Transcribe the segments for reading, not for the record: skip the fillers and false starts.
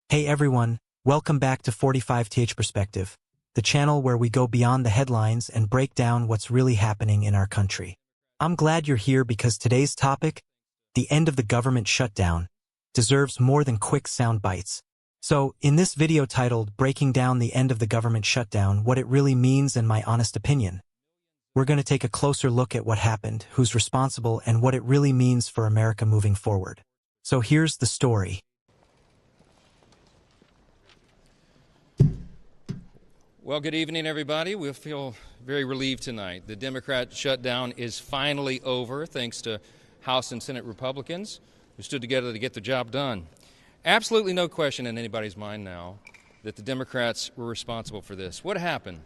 Hey everyone, welcome back to 45th Perspective, the channel where we go beyond the headlines and break down what's really happening in our country. I'm glad you're here because today's topic, the end of the government shutdown, deserves more than quick sound bites. So, in this video titled Breaking Down the End of the Government Shutdown, what it really means and my honest opinion, we're going to take a closer look at what happened, who's responsible, and what it really means for America moving forward. So here's the story. Well, good evening, everybody. We feel very relieved tonight. The Democrat shutdown is finally over, thanks to House and Senate Republicans who stood together to get the job done. Absolutely no question in anybody's mind now that the Democrats were responsible for this. What happened?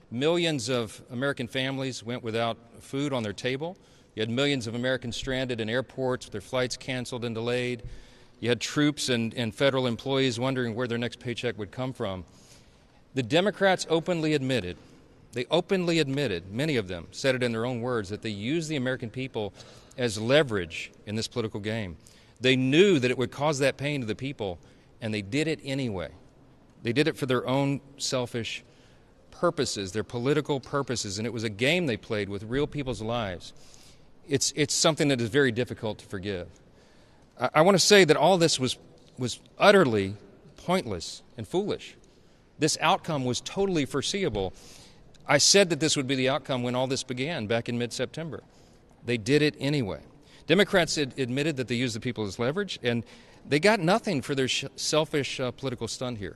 Millions of American families went without food on their table. You had millions of Americans stranded in airports with their flights canceled and delayed. You had troops and federal employees wondering where their next paycheck would come from. The Democrats openly admitted, many of them said it in their own words, that they used the American people as leverage in this political game. They knew that it would cause that pain to the people, and they did it anyway. They did it for their own selfish purposes, their political purposes, and it was a game they played with real people's lives. It's something that is very difficult to forgive. I want to say that all this was utterly pointless and foolish. This outcome was totally foreseeable. I said that this would be the outcome when all this began back in mid-September. They did it anyway. Democrats admitted that they used the people as leverage, and they got nothing for their selfish political stunt here.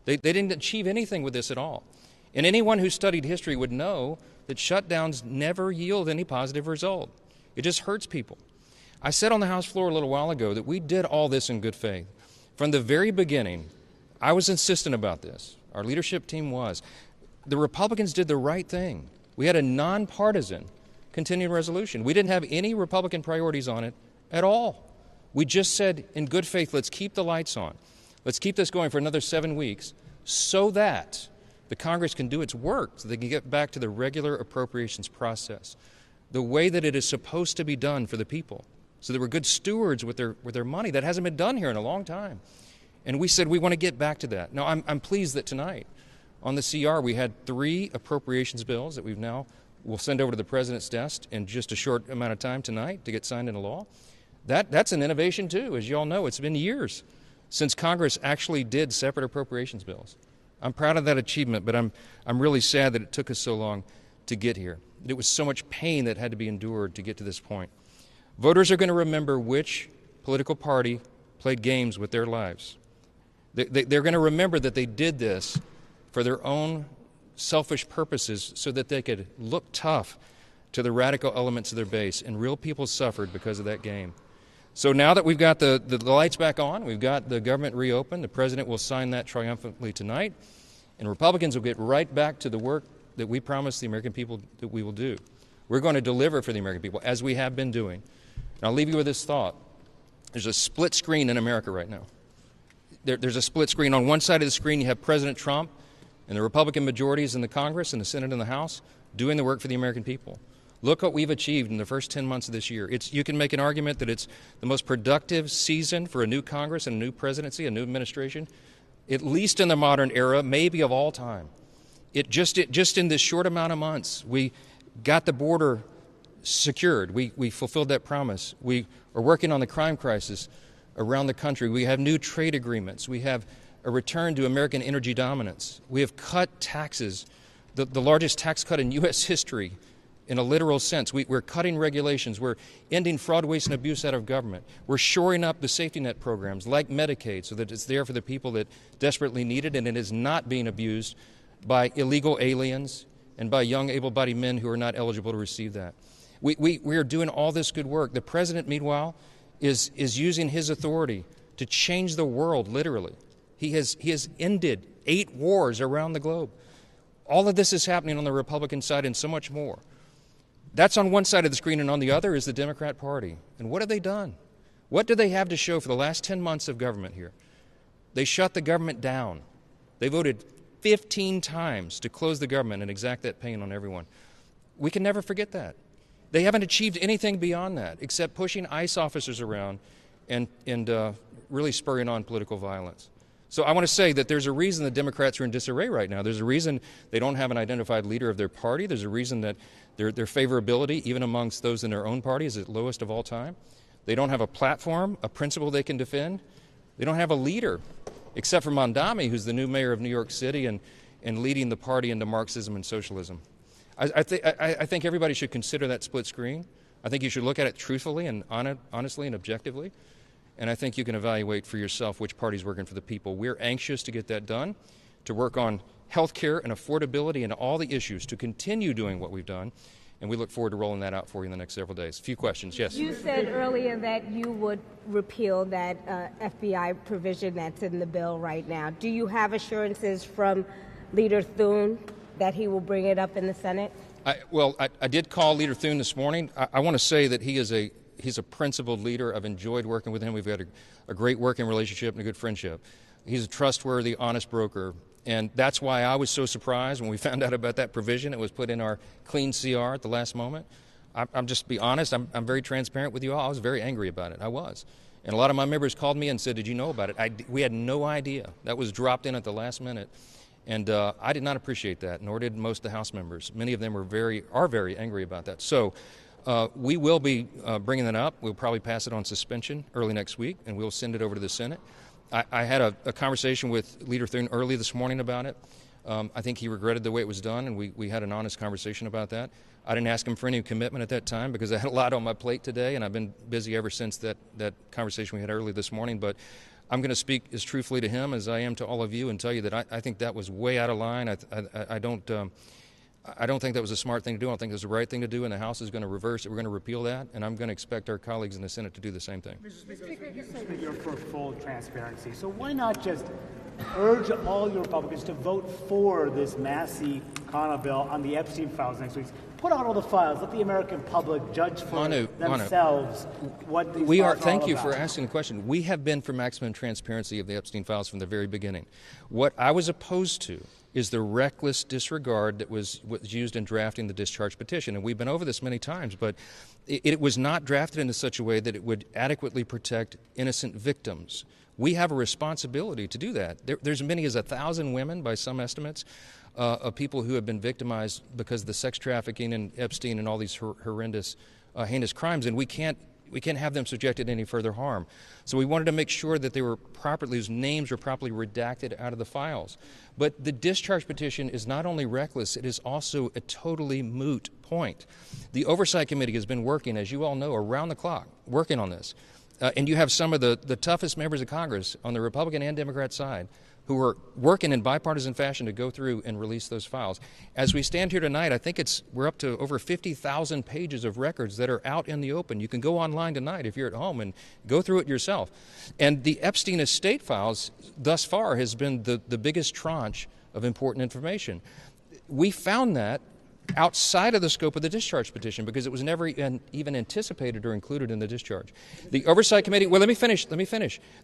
They didn't achieve anything with this at all. And anyone who studied history would know that shutdowns never yield any positive result. It just hurts people. I said on the House floor a little while ago that we did all this in good faith. From the very beginning, I was insistent about this. Our leadership team was. The Republicans did the right thing. We had a nonpartisan continuing resolution. We didn't have any Republican priorities on it at all. We just said, in good faith, let's keep the lights on. Let's keep this going for another 7 weeks so that the Congress can do its work, so they can get back to the regular appropriations process, the way that it is supposed to be done for the people, so that we're good stewards with their money. That hasn't been done here in a long time. And we said we want to get back to that. Now, I'm pleased that tonight on the CR we had 3 appropriations bills that we'll send over to the President's desk in just a short amount of time tonight to get signed into law. That's an innovation, too. As you all know, it's been years since Congress actually did separate appropriations bills. I'm proud of that achievement, but I'm really sad that it took us so long to get here. It was so much pain that had to be endured to get to this point. Voters are going to remember which political party played games with their lives. They're going to remember that they did this for their own selfish purposes so that they could look tough to the radical elements of their base, and real people suffered because of that game. So now that we've got the lights back on, we've got the government reopened, the President will sign that triumphantly tonight, and Republicans will get right back to the work that we promised the American people that we will do. We're going to deliver for the American people, as we have been doing. And I'll leave you with this thought. There's a split screen in America right now. There's a split screen. On one side of the screen, you have President Trump and the Republican majorities in the Congress and the Senate and the House doing the work for the American people. Look what we've achieved in the first 10 months of this year. You can make an argument that it's the most productive season for a new Congress and a new presidency, a new administration, at least in the modern era, maybe of all time. Just in this short amount of months, we got the border secured. We fulfilled that promise. We are working on the crime crisis around the country. We have new trade agreements. We have a return to American energy dominance. We have cut taxes, the largest tax cut in U.S. history in a literal sense. We're cutting regulations. We're ending fraud, waste, and abuse out of government. We're shoring up the safety net programs like Medicaid so that it's there for the people that desperately need it, and it is not being abused by illegal aliens and by young able-bodied men who are not eligible to receive that. We are doing all this good work. The President, meanwhile, is using his authority to change the world, literally. He has ended 8 wars around the globe. All of this is happening on the Republican side and so much more. That's on one side of the screen, and on the other is the Democrat Party. And what have they done? What do they have to show for the last 10 months of government here? They shut the government down. They voted 15 times to close the government and exact that pain on everyone. We can never forget that. They haven't achieved anything beyond that except pushing ICE officers around and really spurring on political violence. So I want to say that there's a reason the Democrats are in disarray right now. There's a reason they don't have an identified leader of their party. There's a reason that their favorability, even amongst those in their own party, is at lowest of all time. They don't have a platform, a principle they can defend. They don't have a leader, except for Mondami, who's the new mayor of New York City and leading the party into Marxism and socialism. I think everybody should consider that split screen. I think you should look at it truthfully and honestly and objectively. And I think you can evaluate for yourself which party's working for the people. We're anxious to get that done, to work on health care and affordability and all the issues, to continue doing what we've done. And we look forward to rolling that out for you in the next several days. A few questions, yes? You said earlier that you would repeal that FBI provision that's in the bill right now. Do you have assurances from Leader Thune that he will bring it up in the Senate? I did call Leader Thune this morning. I want to say that he's a principled leader. I've enjoyed working with him. We've got a great working relationship and a good friendship. He's a trustworthy, honest broker. And that's why I was so surprised when we found out about that provision. It was put in our clean CR at the last moment. I'm just be honest, I'm very transparent with you all. I was very angry about it. I was. And a lot of my members called me and said, did you know about it? We had no idea. That was dropped in at the last minute. And I did not appreciate that, nor did most of the House members. Many of them are very angry about that. So we will be bringing that up. We'll probably pass it on suspension early next week, and we'll send it over to the Senate. I had a conversation with Leader Thune early this morning about it. I think he regretted the way it was done, and we had an honest conversation about that. I didn't ask him for any commitment at that time because I had a lot on my plate today, and I've been busy ever since that conversation we had early this morning. But I'm going to speak as truthfully to him as I am to all of you and tell you that I think that was way out of line. I don't think that was a smart thing to do. I don't think it was the right thing to do, and the House is going to reverse it. We're going to repeal that, and I'm going to expect our colleagues in the Senate to do the same thing. Mr. Speaker, you're for full transparency. So why not just urge all your Republicans to vote for this Massey Connell bill on the Epstein files next week? Put out all the files. Let the American public judge for themselves what these files are all about. Thank you for asking the question. We have been for maximum transparency of the Epstein files from the very beginning. What I was opposed to is the reckless disregard that was used in drafting the discharge petition. And we've been over this many times, but it was not drafted in such a way that it would adequately protect innocent victims. We have a responsibility to do that. There's as many as 1,000 women, by some estimates, of people who have been victimized because of the sex trafficking and Epstein and all these horrendous, heinous crimes, and we can't have them subjected to any further harm. So we wanted to make sure that whose names were properly redacted out of the files. But the discharge petition is not only reckless, it is also a totally moot point. The Oversight Committee has been working, as you all know, around the clock, working on this. And you have some of the toughest members of Congress on the Republican and Democrat side who are working in bipartisan fashion to go through and release those files. As we stand here tonight, I think we're up to over 50,000 pages of records that are out in the open. You can go online tonight if you're at home and go through it yourself. And the Epstein estate files thus far has been the biggest tranche of important information. We found that outside of the scope of the discharge petition because it was never even anticipated or included in the discharge. The Oversight Committee, well, let me finish.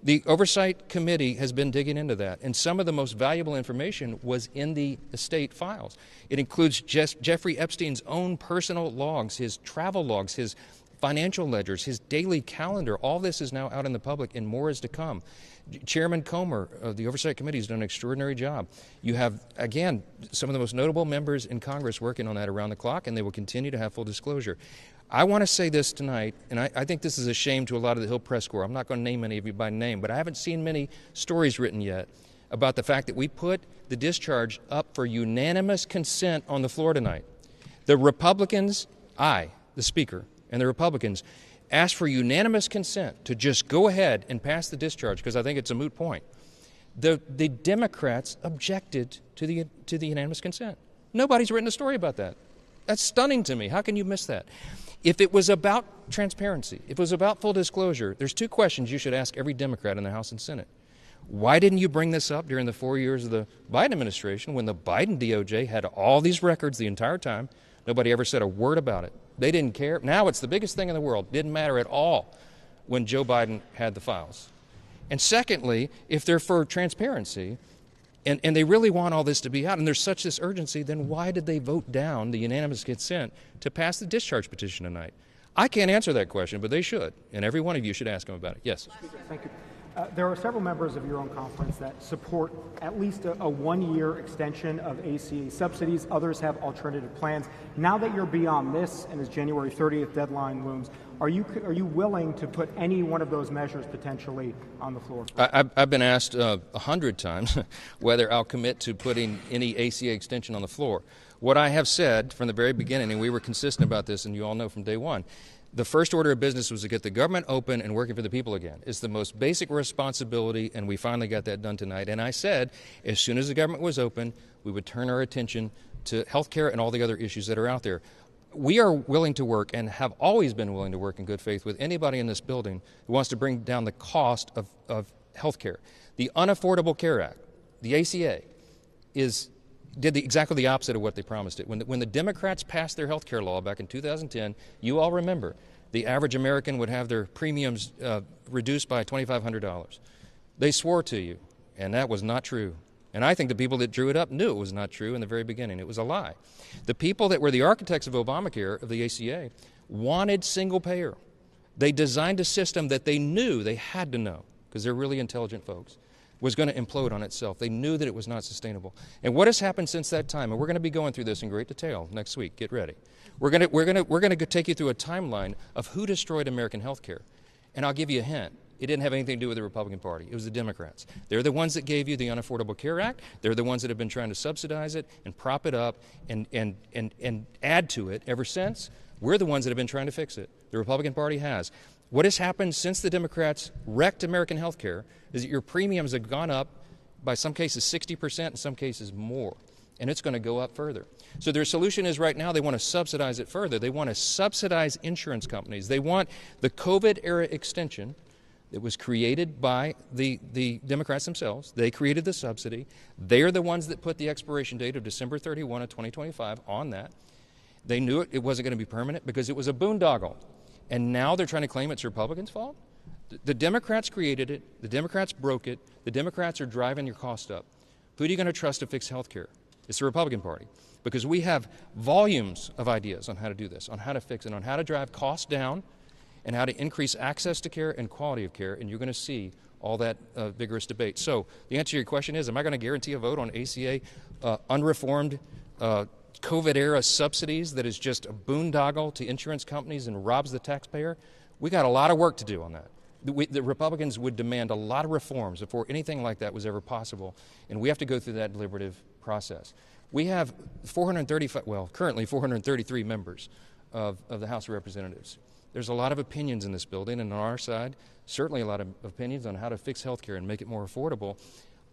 The Oversight Committee has been digging into that, and some of the most valuable information was in the estate files. It includes Jeffrey Epstein's own personal logs, his travel logs, his financial ledgers, his daily calendar. All this is now out in the public, and more is to come. Chairman Comer of the Oversight Committee has done an extraordinary job. You have, again, some of the most notable members in Congress working on that around the clock, and they will continue to have full disclosure. I want to say this tonight, and I think this is a shame to a lot of the Hill Press Corps. I'm not going to name any of you by name, but I haven't seen many stories written yet about the fact that we put the discharge up for unanimous consent on the floor tonight. The Republicans, the Speaker, and the Republicans asked for unanimous consent to just go ahead and pass the discharge because I think it's a moot point. The Democrats objected to the unanimous consent. Nobody's written a story about that. That's stunning to me. How can you miss that? If it was about transparency, if it was about full disclosure, there's two questions you should ask every Democrat in the House and Senate. Why didn't you bring this up during the 4 years of the Biden administration when the Biden DOJ had all these records the entire time? Nobody ever said a word about it. They didn't care. Now it's the biggest thing in the world. Didn't matter at all when Joe Biden had the files. And secondly, if they're for transparency and they really want all this to be out and there's such this urgency, then why did they vote down the unanimous consent to pass the discharge petition tonight? I can't answer that question, but they should. And every one of you should ask them about it. Yes. Thank you. There are several members of your own conference that support at least a one-year extension of ACA subsidies. Others have alternative plans. Now that you're beyond this and as January 30th deadline looms, are you willing to put any one of those measures potentially on the floor? I've been asked 100 times whether I'll commit to putting any ACA extension on the floor. What I have said from the very beginning, and we were consistent about this, and you all know from day one, the first order of business was to get the government open and working for the people again. It's the most basic responsibility, and we finally got that done tonight. And I said, as soon as the government was open, we would turn our attention to health care and all the other issues that are out there. We are willing to work and have always been willing to work in good faith with anybody in this building who wants to bring down the cost of health care. The Unaffordable Care Act, the ACA, did exactly the opposite of what they promised it. When the Democrats passed their health care law back in 2010, you all remember, the average American would have their premiums reduced by $2,500. They swore to you, and that was not true. And I think the people that drew it up knew it was not true in the very beginning. It was a lie. The people that were the architects of Obamacare, of the ACA, wanted single payer. They designed a system that they knew, they had to know, because they're really intelligent folks, was going to implode on itself. They knew that it was not sustainable. And what has happened since that time, and we're going to be going through this in great detail next week, get ready. We're going to take you through a timeline of who destroyed American health care. And I'll give you a hint. It didn't have anything to do with the Republican Party. It was the Democrats. They're the ones that gave you the Unaffordable Care Act. They're the ones that have been trying to subsidize it and prop it up and add to it ever since. We're the ones that have been trying to fix it. The Republican Party has. What has happened since the Democrats wrecked American health care is that your premiums have gone up by some cases 60%, in some cases more. And it's going to go up further. So their solution is right now they want to subsidize it further. They want to subsidize insurance companies. They want the COVID-era extension that was created by the Democrats themselves. They created the subsidy. They're the ones that put the expiration date of December 31 of 2025 on that. They knew it wasn't going to be permanent because it was a boondoggle. And now they're trying to claim it's Republicans' fault? The Democrats created it. The Democrats broke it. The Democrats are driving your cost up. Who are you going to trust to fix health care? It's the Republican Party. Because we have volumes of ideas on how to do this, on how to fix it, on how to drive costs down, and how to increase access to care and quality of care. And you're going to see all that vigorous debate. So the answer to your question is, am I going to guarantee a vote on ACA unreformed COVID-era subsidies that is just a boondoggle to insurance companies and robs the taxpayer? We got a lot of work to do on that. The Republicans would demand a lot of reforms before anything like that was ever possible, and we have to go through that deliberative process. We have currently 433 members of the House of Representatives. There's a lot of opinions in this building, and on our side, certainly a lot of opinions on how to fix health care and make it more affordable.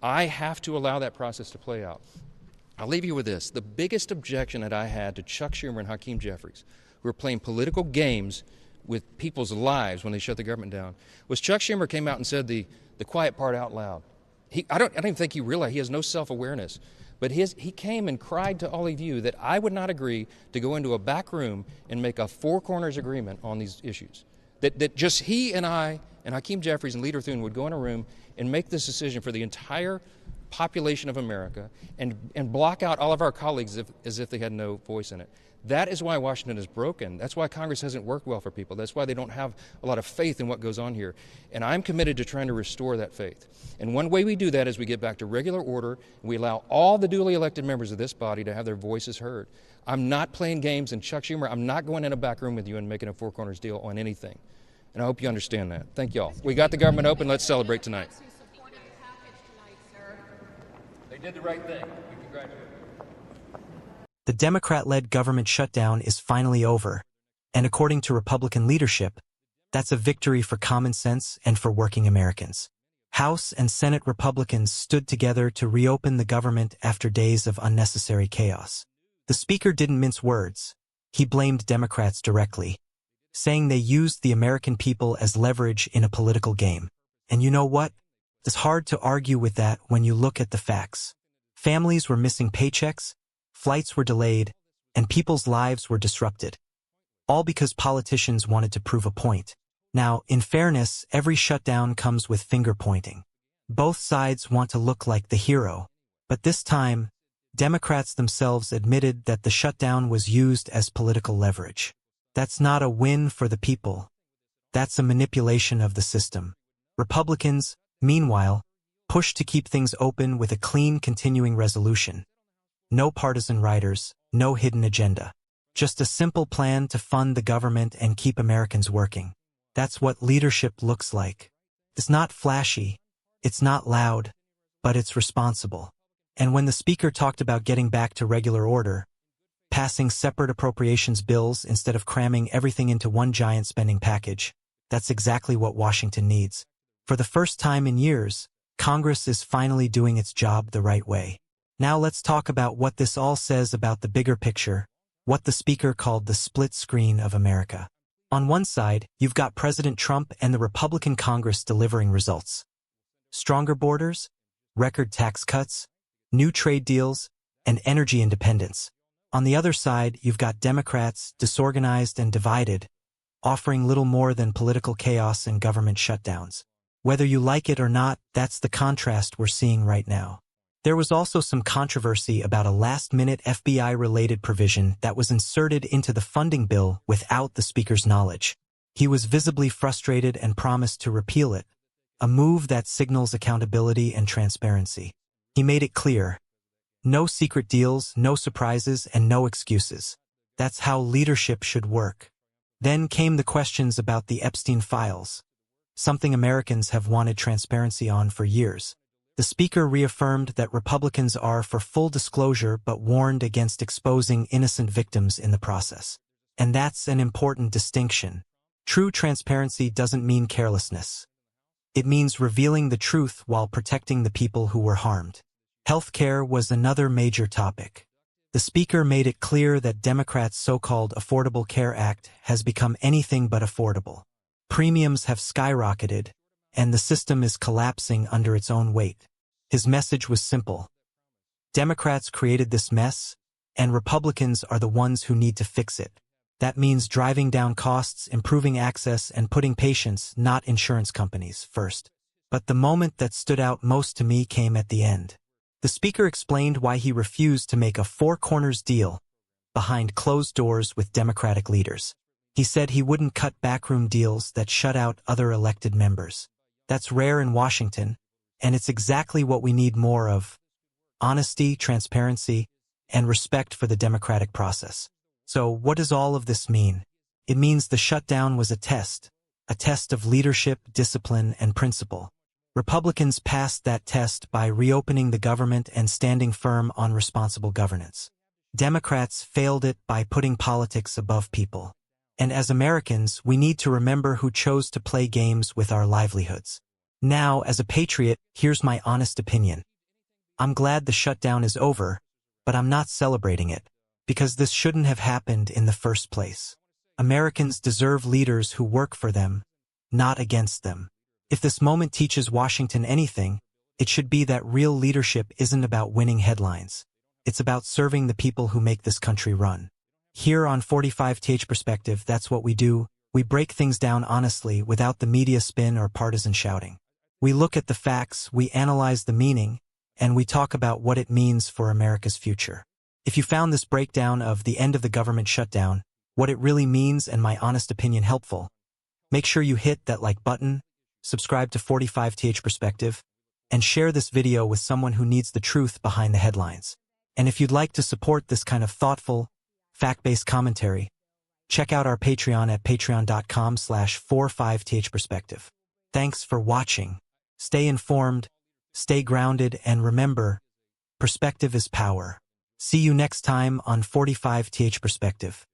I have to allow that process to play out. I'll leave you with this. The biggest objection that I had to Chuck Schumer and Hakeem Jeffries, who were playing political games with people's lives when they shut the government down, was Chuck Schumer came out and said the quiet part out loud. I don't even think he realized he has no self-awareness. But he came and cried to all of you that I would not agree to go into a back room and make a four corners agreement on these issues. That just he and I and Hakeem Jeffries and Leader Thune would go in a room and make this decision for the entire population of America and block out all of our colleagues as if they had no voice in it. That is why Washington is broken. That's why Congress hasn't worked well for people. That's why they don't have a lot of faith in what goes on here. And I'm committed to trying to restore that faith. And one way we do that is we get back to regular order, and we allow all the duly elected members of this body to have their voices heard. I'm not playing games, and Chuck Schumer, I'm not going in a back room with you and making a four corners deal on anything. And I hope you understand that. Thank you all. We got the government open. Let's celebrate tonight. They did the right thing. We congratulate them. The Democrat-led government shutdown is finally over, and according to Republican leadership, that's a victory for common sense and for working Americans. House and Senate Republicans stood together to reopen the government after days of unnecessary chaos. The Speaker didn't mince words. He blamed Democrats directly, saying they used the American people as leverage in a political game. And you know what? It's hard to argue with that when you look at the facts. Families were missing paychecks, flights were delayed, and people's lives were disrupted. All because politicians wanted to prove a point. Now, in fairness, every shutdown comes with finger-pointing. Both sides want to look like the hero. But this time, Democrats themselves admitted that the shutdown was used as political leverage. That's not a win for the people. That's a manipulation of the system. Republicans, Meanwhile, pushed to keep things open with a clean continuing resolution. No partisan riders, no hidden agenda. Just a simple plan to fund the government and keep Americans working. That's what leadership looks like. It's not flashy, it's not loud, but it's responsible. And when the speaker talked about getting back to regular order, passing separate appropriations bills instead of cramming everything into one giant spending package, that's exactly what Washington needs. For the first time in years, Congress is finally doing its job the right way. Now let's talk about what this all says about the bigger picture, what the speaker called the split screen of America. On one side, you've got President Trump and the Republican Congress delivering results. Stronger borders, record tax cuts, new trade deals, and energy independence. On the other side, you've got Democrats, disorganized and divided, offering little more than political chaos and government shutdowns. Whether you like it or not, that's the contrast we're seeing right now. There was also some controversy about a last-minute FBI-related provision that was inserted into the funding bill without the speaker's knowledge. He was visibly frustrated and promised to repeal it, a move that signals accountability and transparency. He made it clear: no secret deals, no surprises, and no excuses. That's how leadership should work. Then came the questions about the Epstein files, something Americans have wanted transparency on for years. The speaker reaffirmed that Republicans are for full disclosure but warned against exposing innocent victims in the process. And that's an important distinction. True transparency doesn't mean carelessness. It means revealing the truth while protecting the people who were harmed. Healthcare was another major topic. The speaker made it clear that Democrats' so-called Affordable Care Act has become anything but affordable. Premiums have skyrocketed, and the system is collapsing under its own weight. His message was simple: Democrats created this mess, and Republicans are the ones who need to fix it. That means driving down costs, improving access, and putting patients, not insurance companies, first. But the moment that stood out most to me came at the end. The speaker explained why he refused to make a four-corners deal behind closed doors with Democratic leaders. He said he wouldn't cut backroom deals that shut out other elected members. That's rare in Washington, and it's exactly what we need more of: honesty, transparency, and respect for the democratic process. So what does all of this mean? It means the shutdown was a test of leadership, discipline, and principle. Republicans passed that test by reopening the government and standing firm on responsible governance. Democrats failed it by putting politics above people. And as Americans, we need to remember who chose to play games with our livelihoods. Now, as a patriot, here's my honest opinion. I'm glad the shutdown is over, but I'm not celebrating it, because this shouldn't have happened in the first place. Americans deserve leaders who work for them, not against them. If this moment teaches Washington anything, it should be that real leadership isn't about winning headlines. It's about serving the people who make this country run. Here on 45th Perspective, that's what we do. We break things down honestly without the media spin or partisan shouting. We look at the facts, we analyze the meaning, and we talk about what it means for America's future. If you found this breakdown of the end of the government shutdown, what it really means, and my honest opinion helpful, make sure you hit that like button, subscribe to 45th Perspective, and share this video with someone who needs the truth behind the headlines. And if you'd like to support this kind of thoughtful, fact-based commentary, check out our Patreon at patreon.com/45th Perspective. Thanks for watching. Stay informed, stay grounded, and remember, perspective is power. See you next time on 45th Perspective.